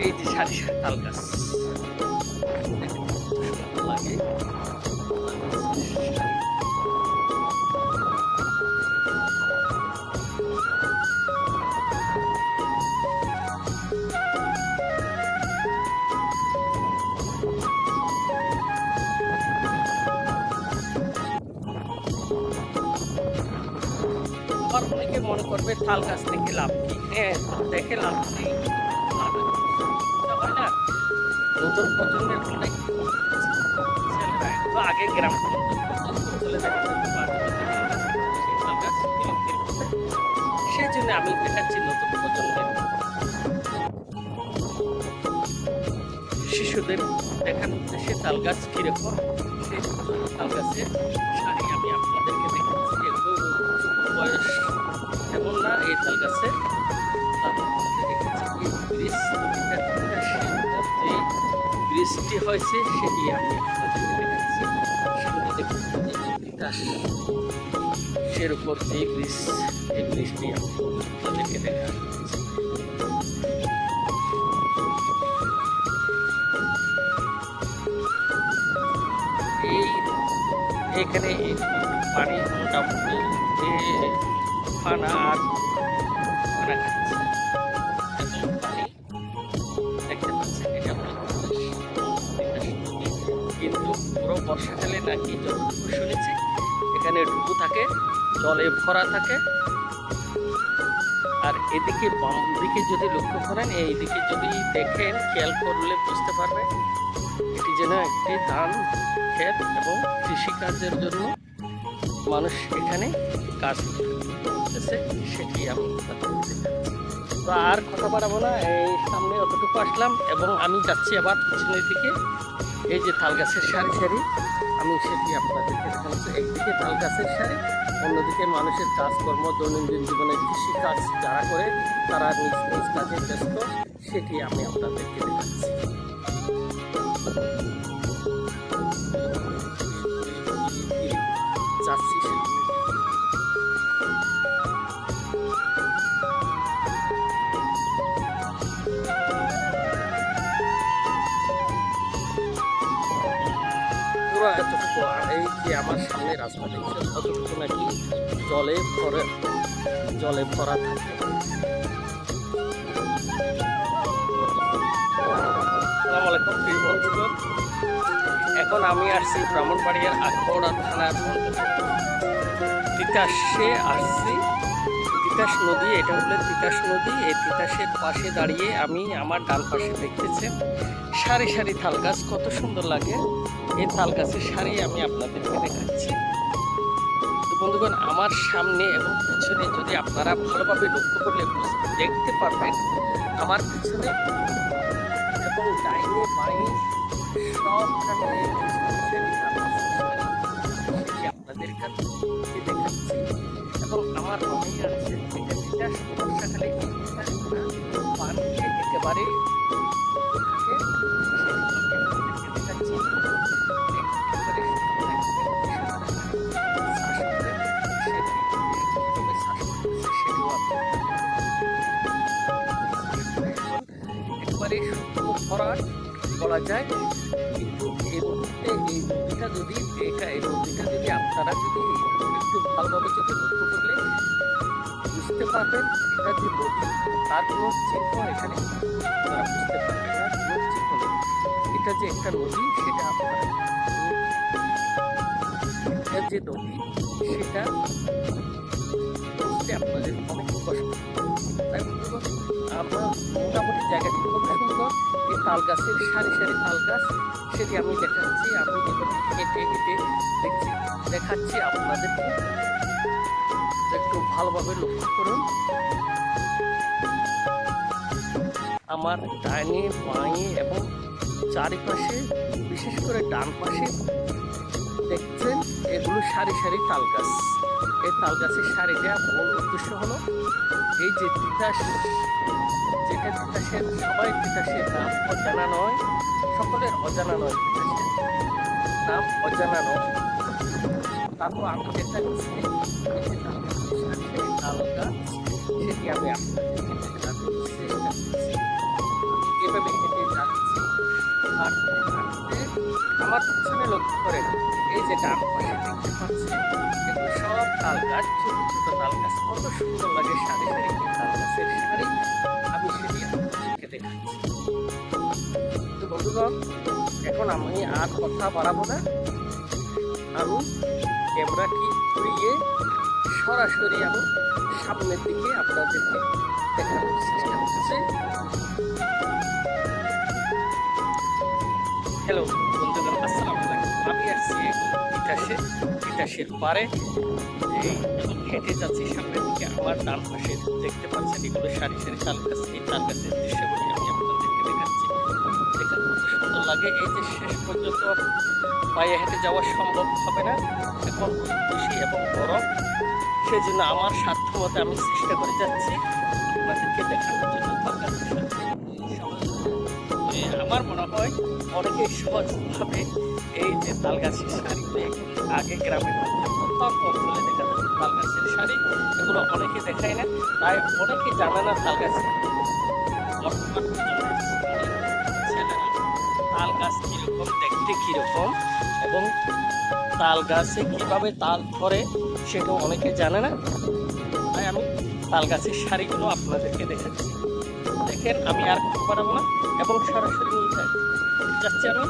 এই যে সারি সারি তাল গাছ লাগে। আবার অনেকে মনে করবে তাল গাছ থেকে লাভ কি? হ্যাঁ, দেখে লাভ নেই। হয় না, নতুন প্রজন্মের অনেক ছেলেরা তো আগে গ্রাম চলে যায়, সেই জন্য আমি দেখাচ্ছি নতুন প্রজন্মের শিশুদের দেখার উদ্দেশ্যে তাল গাছ কিরকম, সেই তাল গাছের শাড়ি আমি আপনাদেরকে দেখাচ্ছি। এগুলো বয়স এমন না এই তাল গাছে। বৃষ্টি হয়েছে সেটি আমি আপনাদেরকে দেখাচ্ছি। সামনে দেখুন তিতাসের উপর যে ব্রিজ, এই ব্রিজটি আমি আপনাদেরকে দেখাচ্ছি। এখানে পানি মোটামুটি যে ফানা আর ফানা খাচ্ছে, পানি দেখতে পাচ্ছেন। এটা কিন্তু পুরো বর্ষাকালে নাকি যতটুকু শুনেছি এখানে ডুবু থাকে, জলে ভরা থাকে। আর এদিকে বাম দিকে যদি লক্ষ্য করেন, এইদিকে যদি দেখেন, খেয়াল করলে বুঝতে পারবেন এটি যেন একটি ধান ক্ষেত এবং কৃষিকাজের জন্য মানুষ এখানে কাজ করতেছে, সেটি আমি তো আর কথা বাড়াবো না। এই সামনে অতটুকু আসলাম এবং আমি যাচ্ছি আবার পিছনের দিকে। এই যে তাল গাছের সারি সারি, আমি সেটি আপনাদেরকে দেখাচ্ছি। একদিকে তাল গাছের সারি, অন্যদিকে মানুষের কাজকর্ম, দৈনন্দিন জীবনের কৃষিকাজ যারা করে তারা নিজ নিজ কাজে ব্যস্ত, সেটি আমি আপনাদেরকে দেখাচ্ছি। যাচ্ছি পুরো এতটুকু। এই যে আমার সামনে রাস্তা দেখছেন, অতটুকু নাকি জলে ভরা থাকে। আসসালামু আলাইকুম প্রিয় বন্ধুগণ, এখন আমি আসছি ব্রাহ্মণবাড়িয়ার আখাউড়া থানার তিতাসে আসছি। তিতাস নদী, এটা হলো তিতাস নদী। এই তিতাসের পাশে দাঁড়িয়ে আমি আমার ডান পাশে দেখতেছেন সারি সারি তাল গাছ, কত সুন্দর লাগে। এই তাল গাছের সারি আমি আপনাদেরকে দেখাচ্ছি। তো বন্ধুগণ, আমার সামনে এবং পিছনে যদি আপনারা ভালোভাবে লক্ষ্য করলে দেখতে পারবেন, আমার পিছনে এবং ডাইনে বাঁয়ে সবখানে আপনাদের কাছে দেখাচ্ছি। এবং আমার মনে আছে এটা বর্ষাকালে পানিতে একেবারে একেবারে ভরাট বলা যায়। কিন্তু এই মুহূর্তে এই নদীটা যদি আপনারা যদি একটু ভালোভাবে যদি লক্ষ্য করলে বুঝতে পারবেন এটা যে নদী, তার কোনো চিহ্ন এখানে আপনারা বুঝতে পারবেন না, কোনো চিহ্ন নেই। এটা যে একটা নদী সেটা আপনারা, এটা যে নদী সেটা বুঝতে আপনাদের অনেক কষ্ট। তাই আমরা মোটামুটি জায়গাটি খুব সুন্দর। এই তাল গাছের সারি সারি তাল গাছ, সেটি আমি দেখাচ্ছি। আমি হেঁটে হেঁটে দেখাচ্ছি আপনাদেরকে, একটু ভালোভাবে লক্ষ্য করুন। আমার ডাইনে বাঁয়ে এবং চারিপাশে, বিশেষ করে ডান পাশে দেখছেন এগুলো সারি সারি তাল গাছ। এই তাল গাছের সারি দেওয়া মূল উদ্দেশ্য হলো এই যে তিতাস, যেটা তিতাসের, সবাই তিতাসের নাম অজানা নয়, সকলের অজানা নয়, তিতাসের নাম অজানা নয়। তারপর আমি দেখাচ্ছি তাল গাছ, সেটি আমি আপনাদের চেষ্টা করছি। যে ডান পাশে দেখতে পাচ্ছেন এগুলো সব তাল গাছ, ছোট ছোট তাল গাছ, কত সুন্দর লাগে সারি সারি তাল গাছের সারি। আমি সেটি আপনাদেরকে দেখাচ্ছি। তো বন্ধুগণ, এখন আমি আর কথা বাড়াবো না, আমি ক্যামেরাটি ঘুরিয়ে সরাসরি আমি সামনের দিকে আপনাদেরকে দেখানোর চেষ্টা করছি। হ্যালো বন্ধুগণ, আসসালামু আলাইকুম। আমি আসছি তিতাসের পারে, এই হেঁটে যাচ্ছি সামনের দিকে। আমার ডান পাশে দেখতে পাচ্ছেন এগুলো সারি সারি তাল গাছ। এই তাল গাছের দৃশ্যগুলি আমি আপনাদেরকে দেখাচ্ছি। দেখুন কত সুন্দর লাগে। এই যে শেষ পর্যন্ত পায়ে হেঁটে যাওয়া সম্ভব হবে না, এখন বেশি এবং গরম, সেই জন্য আমার সাধ্য মতো আমি চেষ্টা করে যাচ্ছি আপনাদেরকে দেখানোর জন্য তাল গাছের সাথে। আমার মনে হয় অনেকে সহজভাবে এই যে তাল গাছের শাড়িতে আগে গ্রামের মধ্যে প্রত্যন্ত অঞ্চলে দেখা যাচ্ছে তাল গাছের শাড়ি, এগুলো অনেকে দেখায় না, তাই অনেকে জানে না তাল গাছের বর্তমান ছেলেরা তাল গাছ কীরকম, দেখতে কীরকম এবং তাল গাছে কীভাবে তাল ধরে সেটাও অনেকে জানে না। তাই আমি তাল গাছের শাড়িগুলো আপনাদেরকে দেখাচ্ছি। দেখেন, আমি আর কথা বাড়াবো না এবং সরাসরি নিয়ে যাচ্ছি। আমি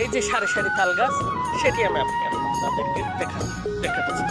এই যে সারি সারি তাল গাছ, সেটি আমি আপনাদেরকে দেখাচ্ছি।